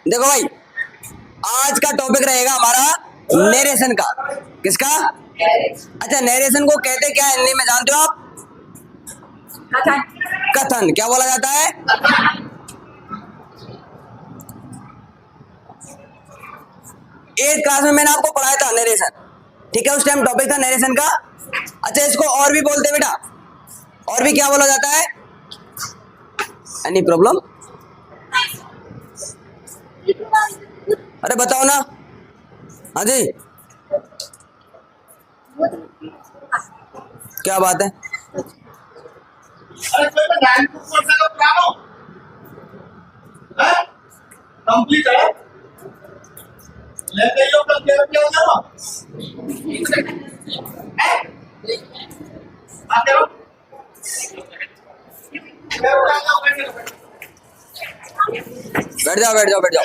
देखो भाई, आज का टॉपिक रहेगा हमारा नरेशन का। किसका? अच्छा, नरेशन को कहते क्या हिंदी में जानते हो आप? कथन। कथन। क्या बोला जाता है? एट क्लास में मैंने आपको पढ़ाया था नरेशन, ठीक है? उस टाइम टॉपिक था नरेशन का। अच्छा, इसको और भी बोलते हैं बेटा, और भी क्या बोला जाता है? Any problem? अरे बताओ ना। हाँ जी, क्या बात है? कंप्लीट है, लेते ही लोग क्लियर किया हो जाओ। आते हो बैठ जाओ बैठ जाओ बैठ जाओ।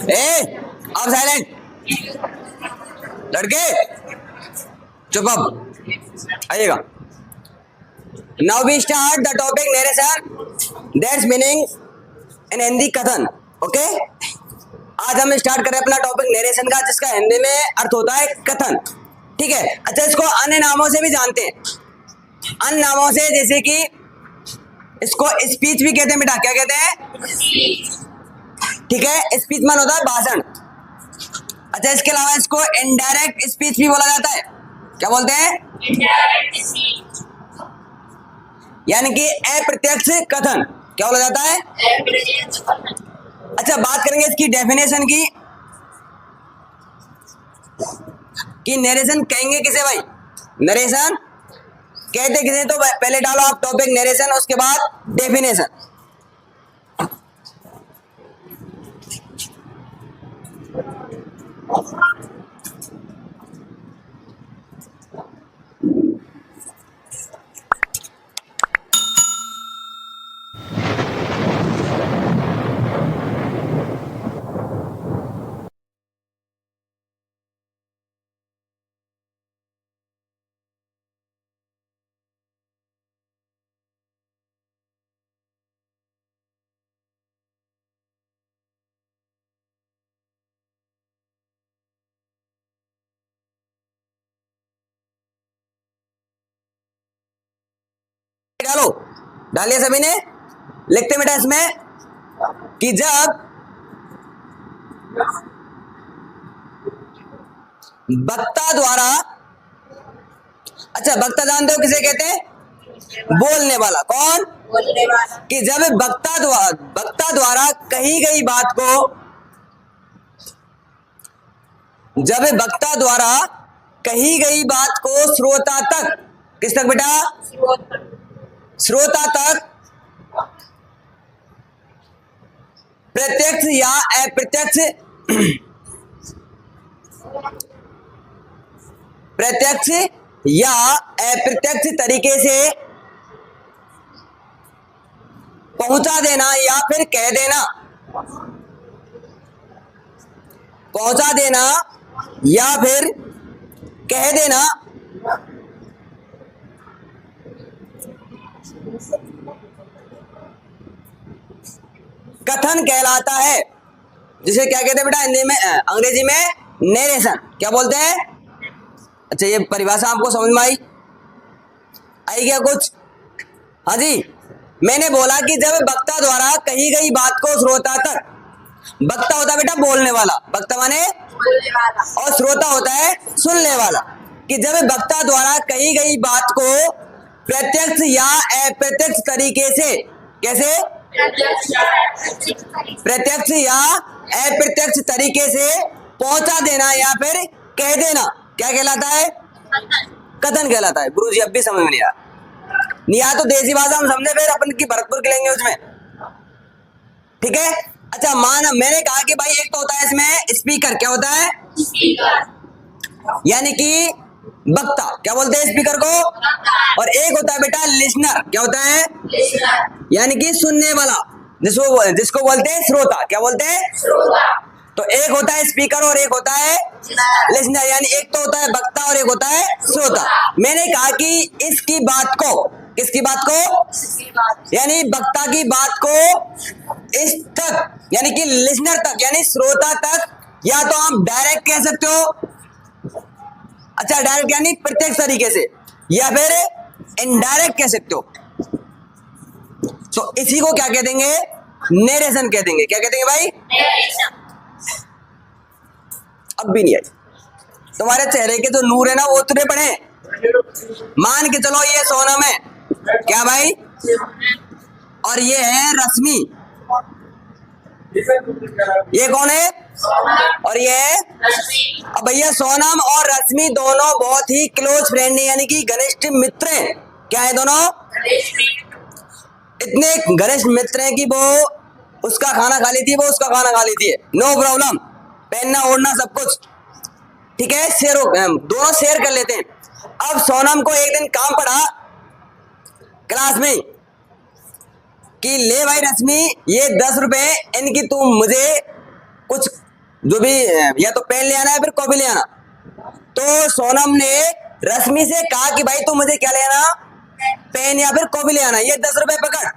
ए, आप साइलेंट लड़के, चुप अब आइएगा। Now we start the topic narration, that's meaning in Hindi कथन। ओके, आज हम स्टार्ट करें अपना टॉपिक नरेशन का, जिसका हिंदी में अर्थ होता है कथन, ठीक है? अच्छा, इसको अन्य नामों से भी जानते हैं, अन्य नामों से, जैसे कि इसको स्पीच भी कहते हैं बेटा। क्या कहते हैं? ठीक है, स्पीच मान होता है भाषण। अच्छा, इसके अलावा इसको इनडायरेक्ट स्पीच भी बोला जाता है। क्या बोलते हैं? यानी कि अप्रत्यक्ष कथन। क्या बोला जाता है? अच्छा, बात करेंगे इसकी डेफिनेशन की कि नरेशन कहेंगे किसे भाई? नरेशन कहते किसे? तो पहले डालो आप टॉपिक नरेशन, उसके बाद डेफिनेशन। डालो, डालिए सभी ने। लिखते बेटा इसमें कि जब वक्ता द्वारा, अच्छा वक्ता जानते हो किसे कहते हैं? बोलने वाला। कौन? बोलने वाला। कि जब वक्ता द्वारा कही गई बात को, जब वक्ता द्वारा कही गई बात को श्रोता तक, किस तक बेटा? श्रोता तक प्रत्यक्ष या अप्रत्यक्ष, प्रत्यक्ष या अप्रत्यक्ष तरीके से पहुंचा देना या फिर कह देना, पहुंचा देना या फिर कह देना, कथन कहलाता है। जिसे क्या कहते हैं बेटा हिंदी में, अंग्रेजी में नरेशन। क्या बोलते हैं? अच्छा, ये परिभाषा आपको समझ में आई क्या कुछ? हाँ जी, मैंने बोला कि जब वक्ता द्वारा कही गई बात को श्रोता तक, वक्ता होता है बेटा बोलने वाला, वक्ता माने बोलने वाला, और श्रोता होता है सुनने वाला। कि जब वक्ता द्वारा कही गई बात को प्रत्यक्ष या अप्रत्यक्ष तरीके से, कैसे? प्रत्यक्ष या अप्रत्यक्ष तरीके से पहुंचा देना या फिर कह देना, क्या कहलाता है? कथन कहलाता है। गुरु जी अब भी समझ में नहीं आया, नहीं आया तो देसी भाषा हम समझे, फिर अपन की भरतपुर के लेंगे उसमें, ठीक है? अच्छा, अच्छा माना मैंने कहा कि भाई एक तो होता है इसमें स्पीकर, क्या होता है, यानी कि वक्ता, क्या बोलते हैं स्पीकर को, और एक होता है बेटा लिसनर, क्या होता है, यानी कि सुनने वाला, जिसको बोलते हैं श्रोता, क्या बोलते हैं, तो एक होता है स्पीकर और एक होता है लिसनर, यानी एक तो होता है वक्ता और एक होता है श्रोता। मैंने कहा कि इसकी बात को, किसकी बात को, यानी वक्ता की बात को इस तक, यानी कि लिसनर तक, यानी श्रोता तक, या तो आप डायरेक्ट कह सकते हो, अच्छा डायरेक्ट यानी प्रत्यक्ष तरीके से, या फिर इनडायरेक्ट कह सकते हो। तो इसी को क्या कह देंगे, नरेशन कह देंगे। क्या कह देंगे भाई, अब भी नहीं आई, तुम्हारे चेहरे के जो नूर है ना वो उतरे पड़े। मान के चलो ये सोनम है, क्या भाई, और ये है रश्मि, ये कौन है, और ये है, अब भैया सोनम और रश्मि दोनों बहुत ही क्लोज फ्रेंड है, यानी कि घनिष्ठ मित्र हैं। क्या है दोनों, इतने घनिष्ठ मित्र हैं कि वो उसका खाना खा लेती है, वो उसका खाना खा लेती है, नो प्रॉब्लम, पहनना ओढ़ना सब कुछ ठीक है, शेयर दोनों शेयर कर लेते हैं। अब सोनम को एक दिन काम पड़ा क्लास में कि ले भाई रश्मि ये 10 रुपए इनकी, तुम मुझे कुछ जो भी या तो पेन ले आना है फिर कॉपी ले आना। तो सोनम ने रश्मि से कहा कि भाई तुम मुझे क्या ले आना, पेन या फिर कॉपी ले आना, ये 10 रुपए पकड़।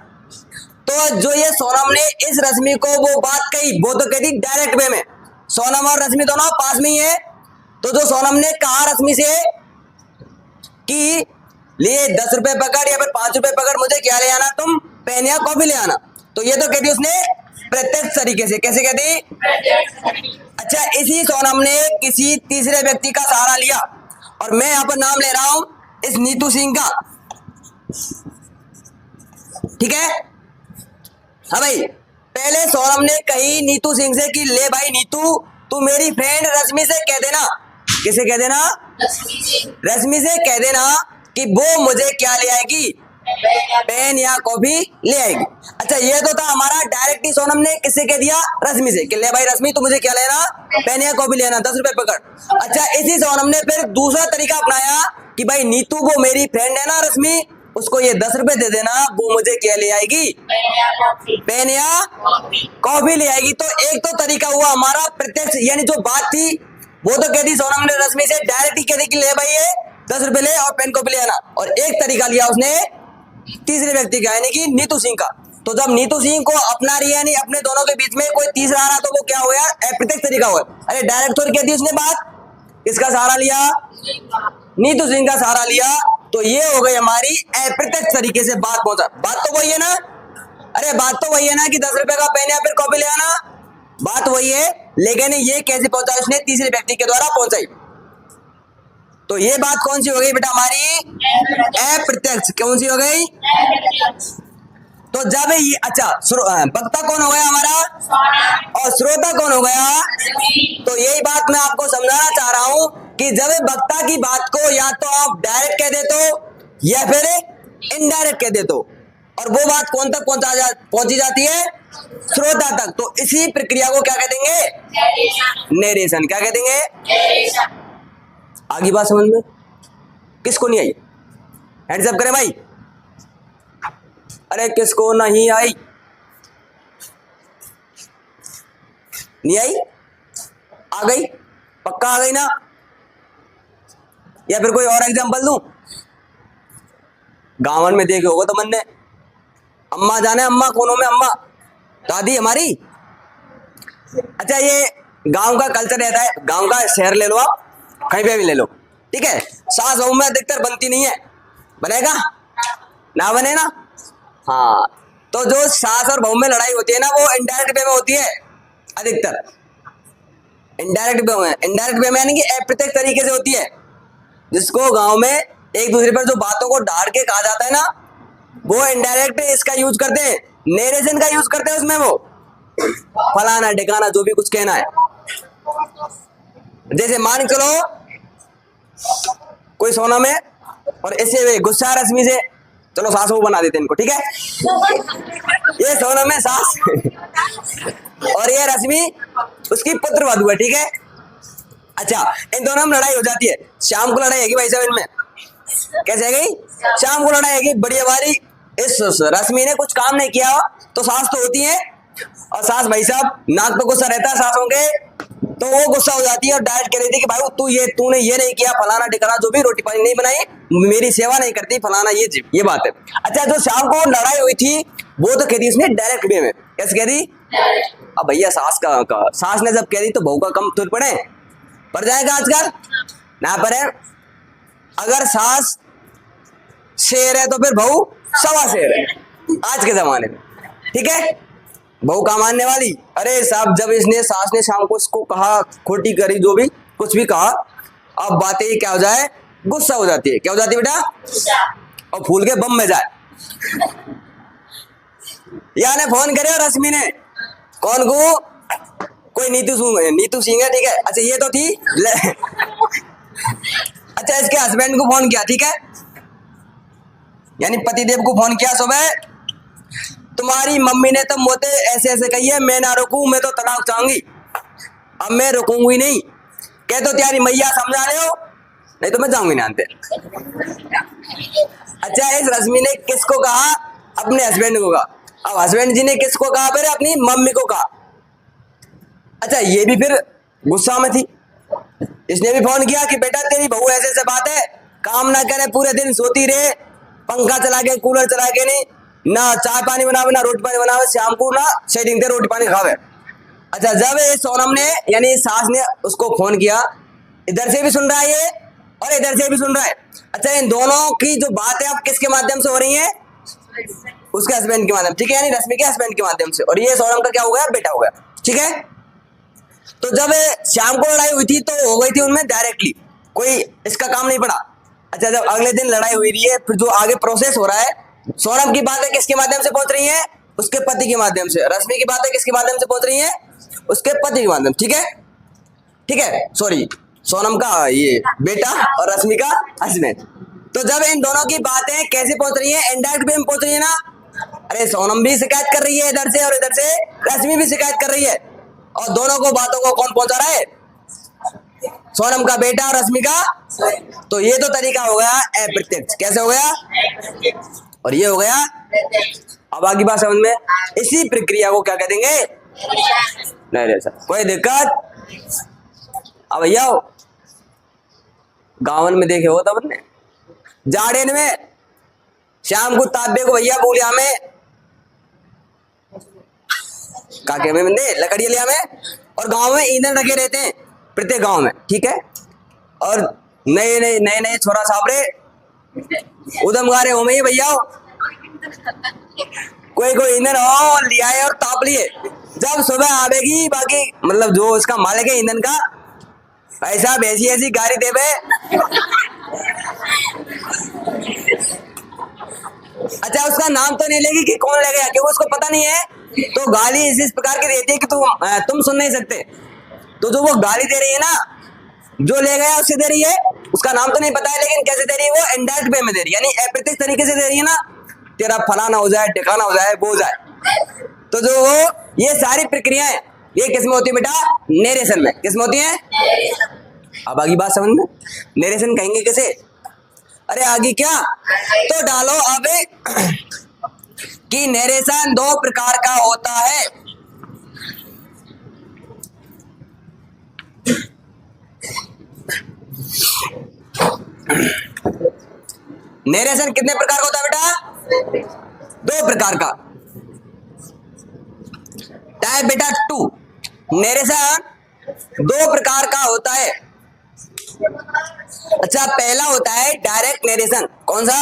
तो जो ये सोनम ने इस रश्मि को वो बात कही, वो तो कहती डायरेक्ट वे में, सोनम और रश्मि दोनों पास में ही है। तो जो सोनम ने कहा रश्मि से कि लिए 10 रुपए पकड़ या फिर 5 रुपए पकड़, मुझे क्या ले आना, तुम पेन या कॉपी ले आना, तो ये तो कहती उसने प्रत्यक्ष तरीके से। कैसे कहती, अच्छा इसी सोनम ने किसी तीसरे व्यक्ति का सहारा लिया, और मैं यहाँ पर नाम ले रहा हूं इस नीतू सिंह का, ठीक है। हाँ भाई, पहले सोनम ने कही नीतू सिंह से कि ले भाई नीतू तू मेरी फ्रेंड रश्मि से कह देना, किसे कह देना, रश्मि से कह देना कि वो मुझे क्या ले आएगी, पेन या कॉपी ले आएगी। अच्छा ये तो था हमारा डायरेक्ट ही सोनम ने किससे कह दिया, रश्मि से कि ले भाई रश्मि तू मुझे क्या लेना, पेन या कॉपी लेना, 10 रुपए पकड़। अच्छा इसी सोनम ने फिर दूसरा तरीका अपनाया कि भाई नीतू वो मेरी फ्रेंड है ना रश्मि, उसको ये 10 रुपए दे देना, वो मुझे क्या ले आएगी, पेन या कॉफी ले आएगी। तो एक तो तरीका हुआ हमारा प्रत्यक्ष, यानी जो बात थी वो तो कहती सोनम ने रश्मि से डायरेक्ट ही कहती कि ले भाई ये 10 रुपए ले और पेन कॉपी ले आना, और एक तरीका लिया उसने तीसरे व्यक्ति का, यानी कि नीतू सिंह का। तो जब नीतू सिंह को अपना रही है, यानी अपने दोनों के बीच में कोई तीसरा आ रहा, तो वो क्या हो गया, अप्रत्यक्ष तरीका हुआ। अरे डायरेक्ट थोड़ी कहती उसने बात, किसका सहारा लिया, नीतू सिंह का सहारा लिया, तो ये हो गई हमारी अप्रत्यक्ष तरीके से बात पहुंचा। बात तो वही है ना, अरे बात तो वही है ना कि 10 रुपए का पेन या फिर कॉपी ले आना, बात वही है, लेकिन ये कैसे पहुंचा, उसने तीसरे व्यक्ति के द्वारा पहुंचाई। तो ये बात कौन सी हो गई बेटा हमारी, अप्रत्यक्ष। कौन सी हो गई, तो जब ये, अच्छा वक्ता कौन हो गया हमारा, और श्रोता कौन हो गया। तो यही बात मैं आपको समझाना चाह रहा हूं कि जब वक्ता की बात को या तो आप डायरेक्ट कह देते हो या फिर इनडायरेक्ट कह देते हो, और वो बात कौन तक पहुंची जाती है, श्रोता तक। तो इसी प्रक्रिया को क्या कह देंगे, नरेशन। क्या कह देंगे, आगे बात समझ में, किसको नहीं आई, हैंड्स अप करें भाई, अरे किसको नहीं आई, नहीं आई, आ गई, पक्का आ गई ना, या फिर कोई और एग्जांपल दूं। गांवन में देखे होगा तो मन ने, अम्मा जाने, अम्मा कोनों में अम्मा, दादी हमारी। अच्छा ये गांव का कल्चर रहता है, गांव का शहर ले लो आप, कहीं पे भी ले लो, ठीक है, सास बहू में अधिकतर बनती नहीं है, बनेगा ना, बने ना, हाँ। तो जो सास और बहू में लड़ाई होती है ना, वो इनडायरेक्ट वे में होती है अधिकतर, इनडायरेक्ट वे में, इनडायरेक्ट वे में यानी कि अप्रत्यक्ष तरीके से होती है, जिसको गांव में एक दूसरे पर जो बातों को डाल के कहा जाता है ना, वो इनडायरेक्ट इसका यूज करते हैं, नरेशन का यूज करते हैं उसमें, वो फलाना ढिकाना जो भी कुछ कहना है। जैसे मान चलो कोई सोना में, और ऐसे गुस्सा रश्मि से, चलो सास वो बना देते हैं इनको, ठीक है, ये सोना में सास और ये रश्मि उसकी पुत्र वधू है, ठीक है। अच्छा, इन दोनों में लड़ाई हो जाती है, शाम को लड़ाई होगी भाई साहब इनमें। कैसे है गई? शाम को लड़ाई होगी, बढ़िया वाली। इस रश्मि ने कुछ काम नहीं किया तो सास तो होती है, और सास भाई साहब नाक पे गुस्सा रहता है सासों के, तो वो गुस्सा हो जाती है और डायरेक्ट कह रही थी कि भाई तूने ये नहीं किया, फलाना टिकाना, जो भी रोटी पानी नहीं बनाई, मेरी सेवा नहीं करती, फलाना ये बात है। अच्छा, जो शाम को लड़ाई हुई थी वो तो कह दी उसने डायरेक्ट वे में। कैसे कह दी? अब भैया सास ने जब कह दी तो बहू का कम तुर पड़ जाएगा आजकल ना पड़े। अगर सास शेर है तो फिर बहू सवा शेर है आज के जमाने में, ठीक है। बहू का मानने वाली, अरे साहब जब सास ने शाम को इसको कहा, खोटी करी, जो भी कुछ भी कहा, अब बातें ही क्या हो जाए, गुस्सा हो जाती है। क्या हो जाती है बेटा? और फूल के बम में जाए। या ने फोन करे और रश्मि ने कौन को, कोई नीतू सिंह है, ठीक है। अच्छा, ये तो थी अच्छा, इसके हस्बैंड को फोन किया, ठीक है, यानी पतिदेव को फोन किया सुबह, तुम्हारी मम्मी ने तो मोते ऐसे ऐसे कही है, मैं ना रुकूं, मैं तो तलाक चाहूंगी, अब मैं रुकूंगी नहीं। कह तो त्यारी मैया समझा रहे हो, नहीं तो मैं जाऊंगी ना अंते। अच्छा, इस रश्मि ने किसको कहा? अपने हस्बैंड को कहा। अब हस्बैंड जी ने किसको कहा? फिर अपनी मम्मी को कहा। अच्छा, ये भी फिर गुस्सा में थी, इसने भी फोन किया कि बेटा तेरी बहू ऐसे ऐसे बात है, काम ना करे, पूरे दिन सोती रहे, पंखा चला के कूलर चला के, नहीं ना चाय पानी बनावे ना रोटी पानी बनावे, शाम को ना सेटिंग दे रोटी पानी खावे। अच्छा, जब सोनम ने यानी सास ने उसको फोन किया, इधर से भी सुन रहा है ये और इधर से भी सुन रहा है। अच्छा, इन दोनों की जो बात है अब किसके माध्यम से हो रही है? उसके हस्बैंड के माध्यम, ठीक है, यानी रश्मि के हस्बैंड के माध्यम से, और ये सोनम का क्या हो गया? बेटा हो गया, ठीक है। तो जब शाम को लड़ाई हुई थी तो हो गई थी उनमें डायरेक्टली, कोई इसका काम नहीं पड़ा। अच्छा, जब अगले दिन लड़ाई हुई रही है, फिर जो आगे प्रोसेस हो रहा है, सोनम की बातें किसके माध्यम से पहुंच रही है? उसके पति के माध्यम से। रश्मि की बातें किसके माध्यम से पहुंच रही है? उसके पति के माध्यम, ठीक है, ठीक है, सॉरी, सोनम का ये बेटा और रश्मि का हस्बैंड। तो जब इन दोनों की बातें कैसे पहुंच रही है? इनडायरेक्ट वे में पहुंच रही है ना। अरे सोनम भी शिकायत कर रही है इधर से, और इधर से रश्मि भी शिकायत कर रही है, और दोनों को बातों को कौन पहुंचा रहा है? सोनम का बेटा और रश्मि का। तो ये तो तरीका हो गया अप्रत्यक्ष। कैसे हो गया? और ये हो गया। अब आगे बात समझ में, इसी प्रक्रिया को क्या कह देंगे? नहीं सर, कोई दिक्कत? अब भैया गाँव में देखे हो तब ने जाड़े में शाम को ताबे को भैया बोलिया में काके में बंदे लकड़ी लिया में, और गांव में ईंधन रखे रहते हैं प्रत्येक गांव में, ठीक है। और नए छोरा सापरे उदम गारे हो में ही भैया कोई ईंधन हो लिया है और ताप लिए। जब सुबह आवेगी, बाकी मतलब जो उसका मालिक है ईंधन का, भाई साहब ऐसी ऐसी गाड़ी देवे। अच्छा, उसका नाम तो नहीं लेगी कि कौन ले गया, क्योंकि उसको पता नहीं है, तो गाली इस प्रकार की देती है कि तुम सुन नहीं सकते। तो जो वो गाली दे रही है ना, जो ले गया उससे दे रही है, उसका नाम तो नहीं पता है, लेकिन कैसे दे रही है? वो इनडायरेक्ट वे में दे रही है, यानी अप्रत्यक्ष तरीके से दे रही है ना, तेरा फलाना हो जाए, ठिकाना हो जाए, वो हो जाए। तो जो वो ये सारी प्रक्रियाएं ये किस में होती है बेटा? नरेशन में। किस में होती है? अब आगे बात समझ में, नरेशन कहेंगे कैसे? अरे आगे क्या तो डालो अब कि नरेशन दो प्रकार का होता है। नरेशन कितने प्रकार का होता है बेटा? दो प्रकार का। टाइप बेटा 2, नरेशन दो प्रकार का होता है। अच्छा, पहला होता है डायरेक्ट नरेशन। कौन सा?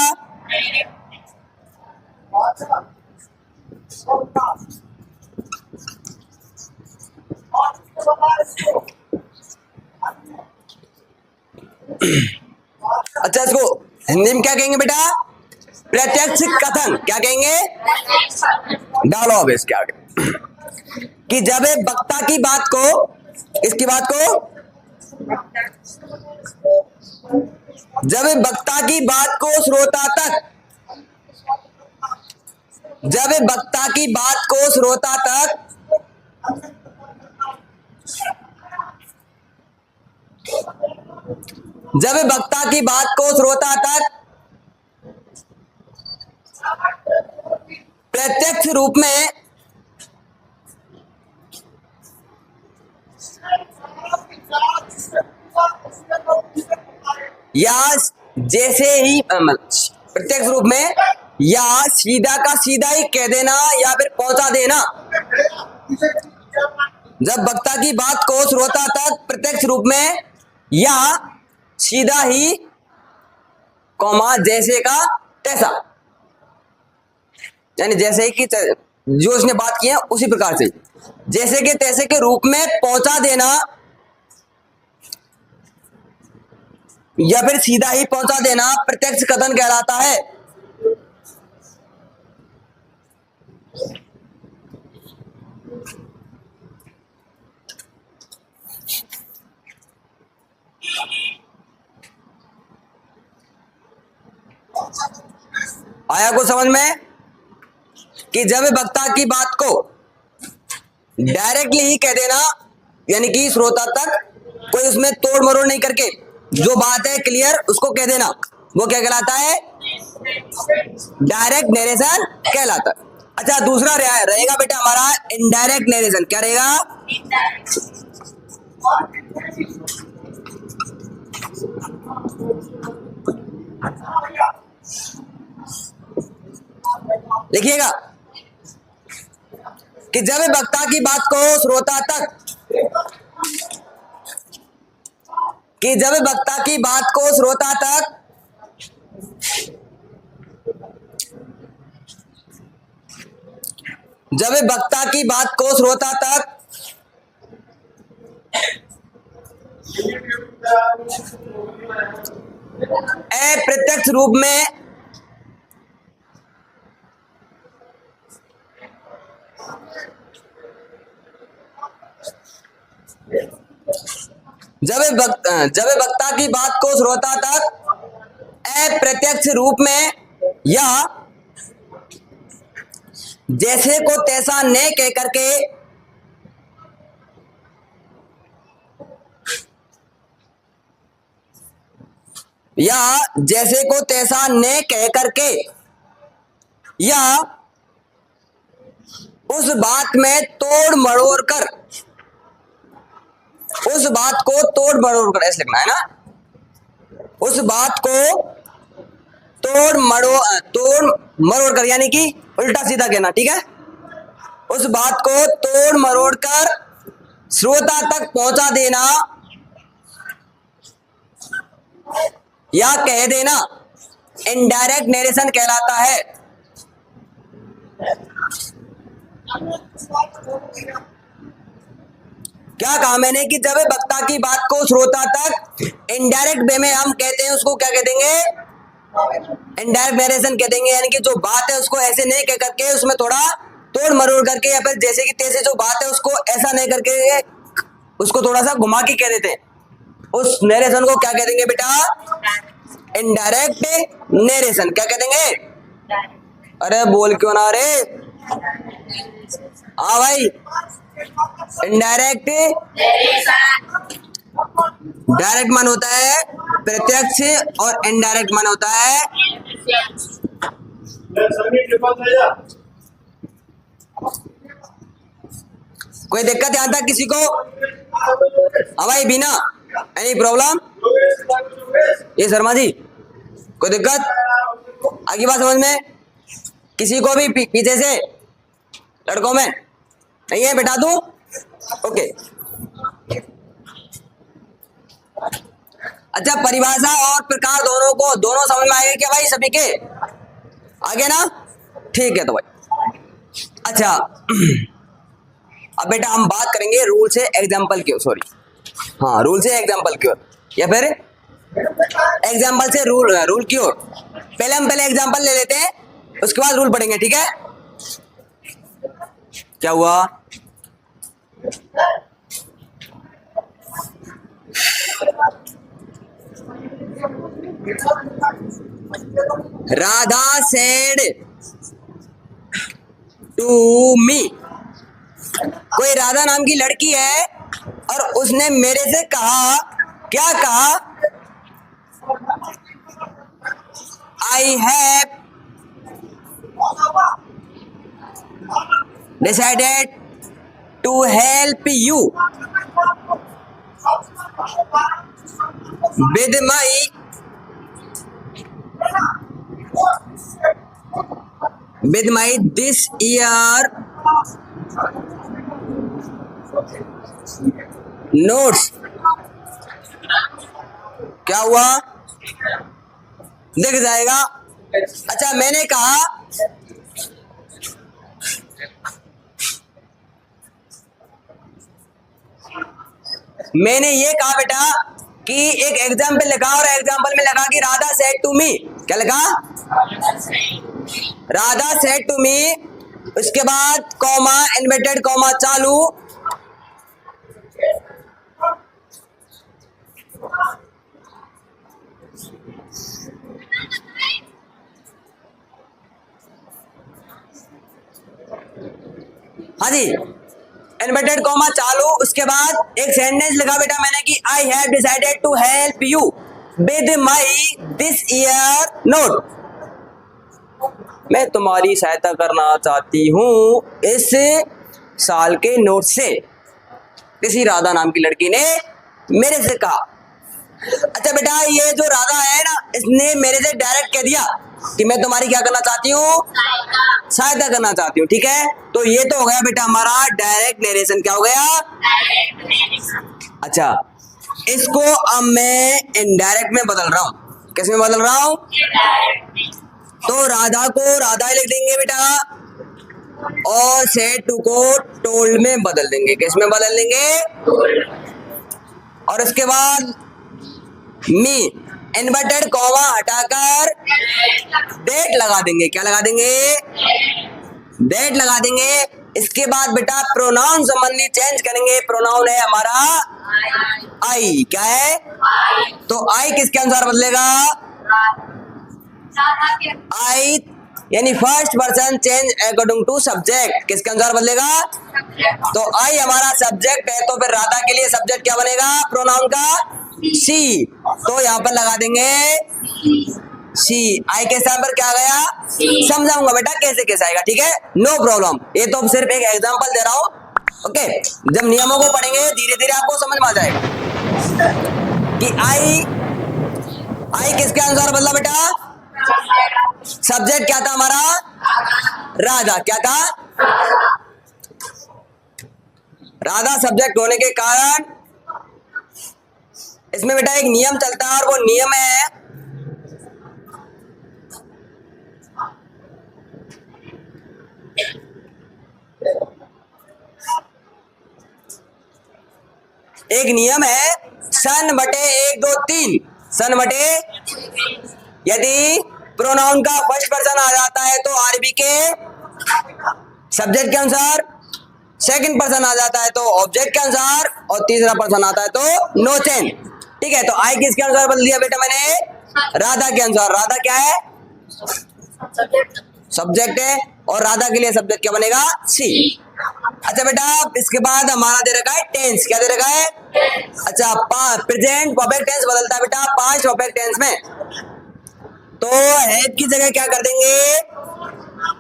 अच्छा, इसको हिंदी में क्या कहेंगे बेटा? प्रत्यक्ष कथन। क्या कहेंगे? डालो अब इसके आगे कि जब वक्ता की बात को, इसकी बात को, जब वक्ता की बात को श्रोता तक, जब वक्ता की बात को श्रोता तक जब वक्ता की बात को श्रोता तक प्रत्यक्ष रूप में या जैसे ही प्रत्यक्ष रूप में या सीधा का सीधा ही कह देना या फिर पहुंचा देना। जब वक्ता की बात को श्रोता तक प्रत्यक्ष रूप में या सीधा ही कौमा जैसे का तैसा, यानी जैसे ही कि जो उसने बात की है उसी प्रकार से जैसे के तैसे के रूप में पहुंचा देना या फिर सीधा ही पहुंचा देना प्रत्यक्ष कथन कहलाता है। आया कुछ समझ में कि जब वक्ता की बात को डायरेक्टली ही कह देना, यानी कि श्रोता तक कोई उसमें तोड़ मरोड़ नहीं करके जो बात है क्लियर उसको कह देना, वो क्या कहलाता है? डायरेक्ट नरेशन कहलाता है। अच्छा, दूसरा रहेगा बेटा हमारा इनडायरेक्ट नरेशन। क्या रहेगा? लिखिएगा कि जब वक्ता की बात को श्रोता तक जब वक्ता की बात को श्रोता तक अप्रत्यक्ष रूप में जब वक्ता की बात को श्रोता तक अप्रत्यक्ष रूप में या जैसे को तैसा न कह करके या जैसे को तैसा न कह करके या उस बात में तोड़ मरोड़ कर, उस बात को तोड़ मरोड़ कर, ऐसे लिखना है ना, उस बात को तोड़ मरोड़ कर, यानी कि उल्टा सीधा कहना, ठीक है। उस बात को तोड़ मरोड़ कर श्रोता तक पहुंचा देना या कह देना इनडायरेक्ट नरेशन कहलाता है। क्या कहा मैंने कि जब वक्ता की बात को श्रोता तक इनडायरेक्ट वे में हम कहते हैं, उसको क्या कह देंगे? इनडायरेक्ट नरेशन कह देंगे। यानी कि जो बात है उसको ऐसे नहीं कह करके उसमें थोड़ा तोड़ मरोड़ करके या फिर जैसे कि तैसे जो बात है उसको ऐसा नहीं करके उसको थोड़ा सा घुमा के कह देते हैं, उस नरेशन को क्या कह देंगे बेटा? Indirect narration. क्या कह देंगे? अरे बोल क्यों ना रे? हाँ भाई, इनडायरेक्ट डायरेक्ट मान होता है प्रत्यक्ष और इनडायरेक्ट मान होता है। कोई दिक्कत यहां तक किसी को? हाँ भाई बीना, एनी प्रॉब्लम? ये शर्मा जी कोई दिक्कत? आगे बात समझ में किसी को भी पीछे से लड़कों में नहीं है? बैठा दूं? ओके। अच्छा, परिभाषा और प्रकार दोनों समझ में आएगा क्या भाई सभी के? आगे ना? ठीक है तो भाई। अच्छा अब बेटा हम बात करेंगे रूल से एग्जाम्पल की, सॉरी हाँ रूल से एग्जाम्पल की ओर या फिर एग्जाम्पल से रूल की ओर। पहले हम एग्जाम्पल ले लेते हैं, उसके बाद रूल पढ़ेंगे, ठीक है? क्या हुआ? Radha said to me. कोई राधा नाम की लड़की है और उसने मेरे से कहा, क्या कहा? I have decided to help you with my this year notes. क्या हुआ? दिख जाएगा। अच्छा, मैंने कहा मैंने ये कहा बेटा कि एक एग्जाम्पल लिखा और एग्जाम्पल में लगा कि राधा सेड टू मी। क्या लिखा? राधा सेड टू मी, उसके बाद कॉमा इन्वर्टेड कॉमा चालू, हाँ जी, इन्वर्टेड कॉमा चालू, उसके बाद एक सेंटेंस लिखा बेटा मैंने कि I have decided to help you with my this year note. मैं तुम्हारी सहायता करना चाहती हूँ इस साल के नोट से, किसी राधा नाम की लड़की ने मेरे से कहा। अच्छा बेटा, ये जो राधा है ना, इसने मेरे से डायरेक्ट कह दिया कि मैं तुम्हारी क्या करना चाहती हूँ? सहायता करना चाहती हूँ। ठीक है, तो ये तो हो गया बेटा हमारा डायरेक्ट नरेशन। क्या हो गया? अच्छा, इसको अब मैं इनडायरेक्ट में बदल रहा हूँ। किस में बदल रहा हूँ? तो राधा को राधा ही लिख देंगे बेटा, और सेड टू को टोल्ड में बदल देंगे। किस में बदल देंगे? और उसके बाद मी इन्वर्टेड कॉमा हटाकर डेट लगा देंगे। क्या लगा देंगे? डेट लगा देंगे। इसके बाद बेटा प्रोनाउन संबंधी चेंज करेंगे। प्रोनाउन है हमारा आई। क्या है? तो आई किसके अनुसार बदलेगा? आई यानी first person change according to subject. किसके अनुसार बदलेगा? तो आई हमारा सब्जेक्ट है, तो फिर राधा के लिए सब्जेक्ट क्या बनेगा प्रोनाउन का? सी। तो यहाँ पर लगा देंगे सी। आई के स्थान पर क्या गया? समझाऊंगा बेटा कैसे कैसे आएगा। ठीक है, नो प्रॉब्लम। ये तो सिर्फ एक एग्जांपल दे रहा हूँ। ओके, जब नियमों को पढ़ेंगे धीरे धीरे आपको समझ में आ जाएगा कि आई किसके अनुसार बदला बेटा? सब्जेक्ट क्या था हमारा? राधा। क्या था? राधा सब्जेक्ट होने के कारण इसमें बेटा एक नियम चलता है, और वो नियम है सन बटे 1 2 3। सन बटे, यदि प्रोनाउन का फर्स्ट पर्सन आ जाता है तो आरबी के सब्जेक्ट के अनुसार, सेकंड पर्सन आ जाता है तो ऑब्जेक्ट के अनुसार, और तीसरा पर्सन आता है तो नो चेंज। ठीक है, तो आई किसके अनुसार बदल दिया बेटा मैंने? राधा के अनुसार। राधा क्या है? सब्जेक्ट है, और राधा के लिए सब्जेक्ट क्या बनेगा? सी। अच्छा बेटा, इसके बाद हमारा दे रखा है टेंस। क्या दे रखा है? अच्छा, प्रेजेंट परफेक्ट टेंस बदलता है बेटा 5 परफेक्ट टेंस में। तो हैड की जगह क्या कर देंगे?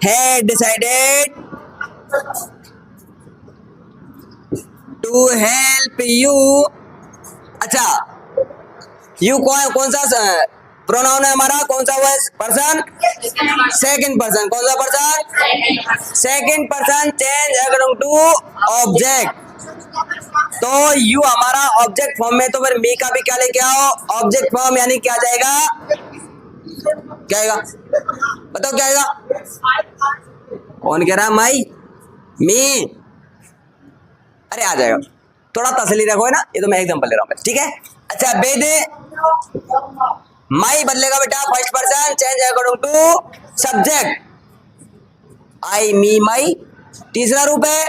Had decided to help you. अच्छा, यू कौन सा प्रोनाउन है हमारा? कौन सा हुआ पर्सन? Second person. कौन सा पर्सन? Second person change according to object. तो यू हमारा ऑब्जेक्ट फॉर्म में, तो फिर मी का भी क्या लेके आओ? ऑब्जेक्ट फॉर्म, यानी क्या जाएगा? क्या आएगा? बताओ क्या आएगा? कौन कह रहा है? माई, मी। अरे आ जाएगा, थोड़ा तसल्ली रखो है ना, ये तो मैं एग्जांपल ले रहा हूँ। ठीक है, अच्छा बेद माई बदलेगा बेटा first person change according to subject. I, me, my तीसरा रूप है,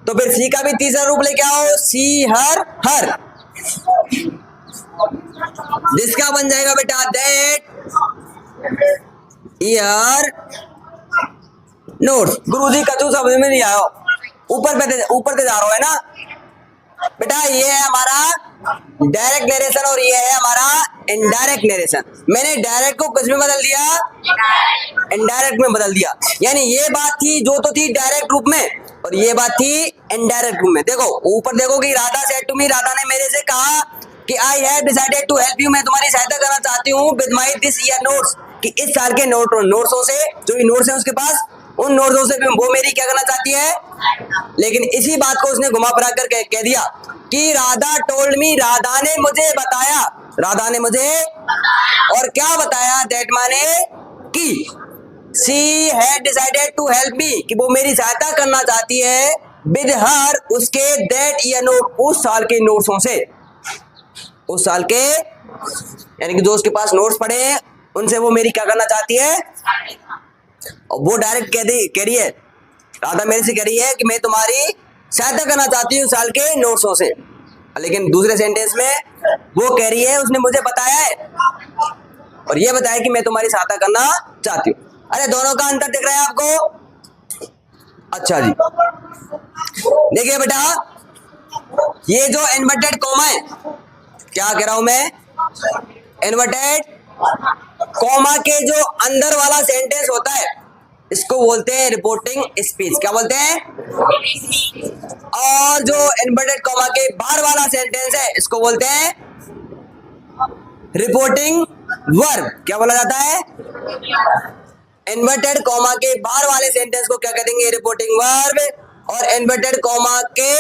तो फिर सी का भी तीसरा रूप लेके आओ। सी, हर, हर। जिसका बन जाएगा बेटा दैट ईयर नोट्स। गुरुजी कचू समझ में नहीं आया, ऊपर पे जा रहा है ना बेटा। ये है हमारा डायरेक्ट नरेशन और ये है हमारा इनडायरेक्ट नरेशन। मैंने डायरेक्ट को किस में बदल दिया, इनडायरेक्ट में बदल दिया। यानी ये बात थी जो तो थी डायरेक्ट रूप में और ये बात थी इनडायरेक्ट रूप में। देखो ऊपर देखो कि Radha said to me, Radha ने मेरे से कहा कि I have decided to help you, मैं तुम्हारी सहायता करना चाहती हूँ with my this year notes, कि इस साल के नोट्सों से, जो भी नोट्स है उसके पास, उन नोट्सों से वो मेरी क्या करना चाहती है। लेकिन इसी बात को उसने घुमा फिरा कर कह दिया कि राधा टोल्ड मी, राधा ने मुझे बताया, राधा ने मुझे और क्या बताया, दैट माने कि she had decided to help me, कि वो मेरी सहायता करना चाहती है विद हर, उसके दैट ईयर नोट, उस साल के नोट्सों से, उस साल के, यानी कि जो उसके पास नोट्स पड़े हैं उनसे वो मेरी क्या करना चाहती है। और वो डायरेक्ट कह रही है, राधा मेरे से कह रही है कि मैं तुम्हारी सहायता करना चाहती हूँ साल के नोट्सों से। लेकिन दूसरे सेंटेंस में वो कह रही है उसने मुझे बताया है और ये बताया कि मैं तुम्हारी सहायता करना चाहती हूँ। अरे दोनों का अंतर दिख रहा है आपको? अच्छा जी, देखिए बेटा, ये जो इन्वर्टेड कॉमा है, क्या कह रहा हूं मैं, इन्वर्टेड कॉमा के जो अंदर वाला सेंटेंस होता है इसको बोलते हैं रिपोर्टिंग स्पीच। क्या बोलते हैं? और जो इन्वर्टेड कॉमा के बाहर वाला सेंटेंस है इसको बोलते हैं रिपोर्टिंग वर्ब। क्या बोला जाता है? इन्वर्टेड कॉमा के बाहर वाले सेंटेंस को क्या कहेंगे? Reporting verb. और इन्वर्टेड कॉमा के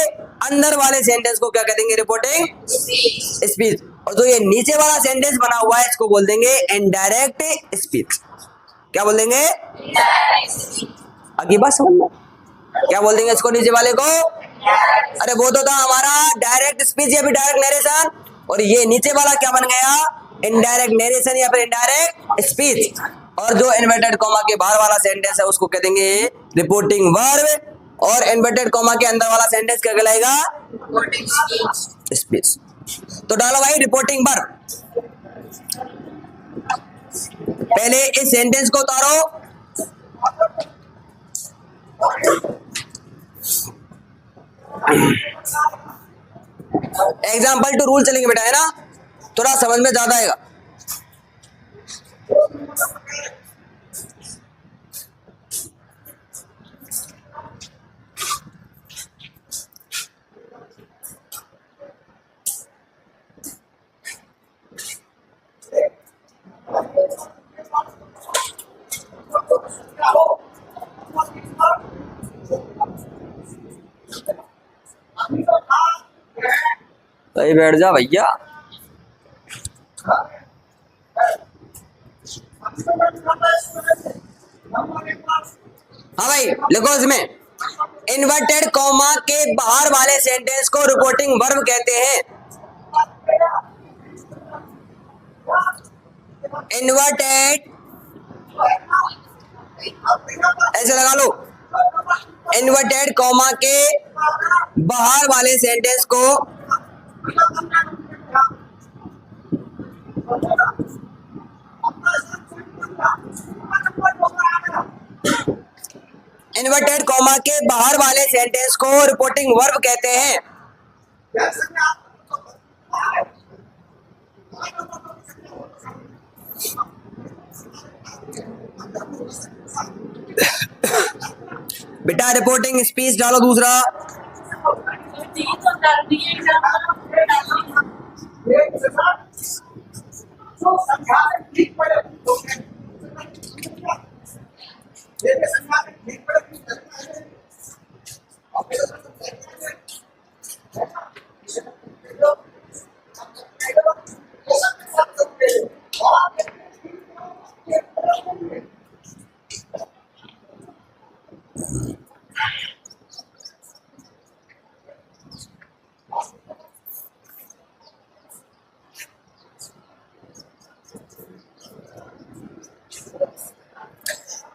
अंदर वाले सेंटेंस को क्या कहेंगे? Reporting speech. और जो ये नीचे वाला सेंटेंस बना हुआ है इसको बोल देंगे इनडायरेक्ट स्पीच। क्या बोल देंगे? आगे बात समझना, क्या बोल देंगे इसको नीचे वाले को? अरे वो तो था हमारा डायरेक्ट स्पीच या फिर डायरेक्ट नरेशन, और ये नीचे वाला क्या बन गया? इनडायरेक्ट नरेशन या फिर इनडायरेक्ट स्पीच। और जो इन्वर्टेड कॉमा के बाहर वाला सेंटेंस है उसको कह देंगे रिपोर्टिंग वर्ब, और इन्वर्टेड कॉमा के अंदर वाला सेंटेंस क्या कहलाएगा? स्पीच। तो डालो भाई रिपोर्टिंग वर्ब। पहले इस सेंटेंस को उतारो। एग्जाम्पल टू रूल चलेंगे बेटा, है ना? थोड़ा समझ में ज्यादा आएगा। सही बैठ जा भैया। हाँ भाई लिखो इसमें, इन्वर्टेड कॉमा के बाहर वाले सेंटेंस को रिपोर्टिंग वर्ब कहते हैं। इन्वर्टेड, ऐसे लगा लो, इन्वर्टेड कॉमा के बाहर वाले सेंटेंस को इन्वर्टेड कॉमा के बाहर वाले सेंटेंस को रिपोर्टिंग वर्ब कहते हैं। बेटा रिपोर्टिंग स्पीच डालो दूसरा।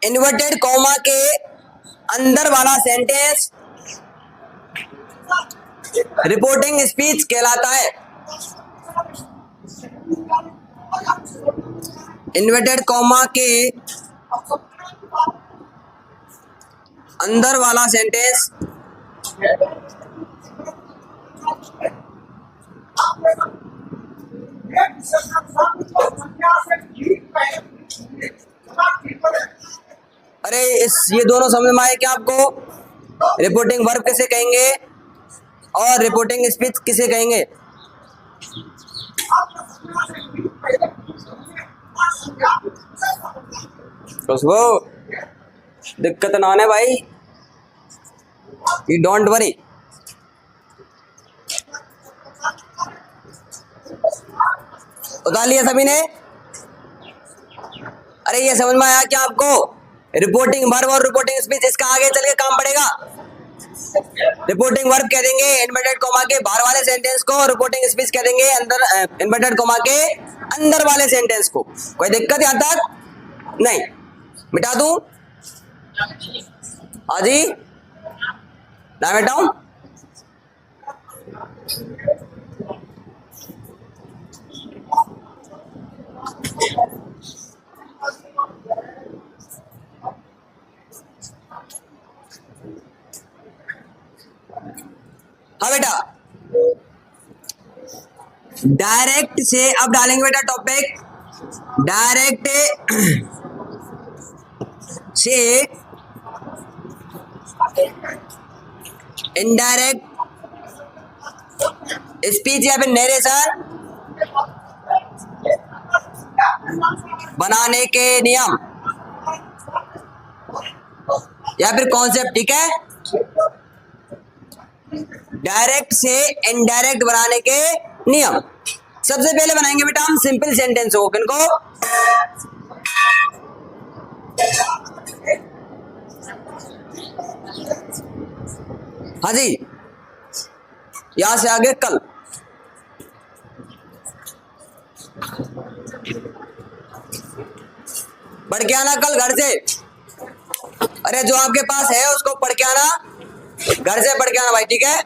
इन्वर्टेड कॉमा के अंदर वाला सेंटेंस रिपोर्टिंग स्पीच कहलाता है। इन्वर्टेड कॉमा के अंदर वाला सेंटेंस ये दोनों समझ में आए क्या आपको? रिपोर्टिंग वर्ब किसे कहेंगे और रिपोर्टिंग स्पीच किसे कहेंगे? खुशबू दिक्कत ना आने भाई, यू डोंट वरी। उतार लिया सभी ने? अरे ये समझ में आया क्या आपको? रिपोर्टिंग वर्ब और रिपोर्टिंग स्पीच, इसका आगे चल के काम पड़ेगा। रिपोर्टिंग वर्ब कह देंगे इन्वर्टेड कॉमा के बाहर वाले सेंटेंस को, रिपोर्टिंग स्पीच कह देंगे अंदर इन्वर्टेड कॉमा के अंदर वाले सेंटेंस को। कोई दिक्कत यहां तक? नहीं। मिटा दूं? हाँ जी, ना मिटाऊं? हाँ बेटा, डायरेक्ट से अब डालेंगे बेटा टॉपिक, डायरेक्ट से इनडायरेक्ट स्पीच या फिर नरेशन बनाने के नियम या फिर कॉन्सेप्ट, ठीक है? डायरेक्ट से इनडायरेक्ट बनाने के नियम। सबसे पहले बनाएंगे बेटा हम सिंपल सेंटेंस को, किनको? हाँ जी, यहां से आगे कल। पढ़ के आना कल घर से। अरे जो आपके पास है उसको पढ़ के आना, घर से पढ़ के आना भाई, ठीक है?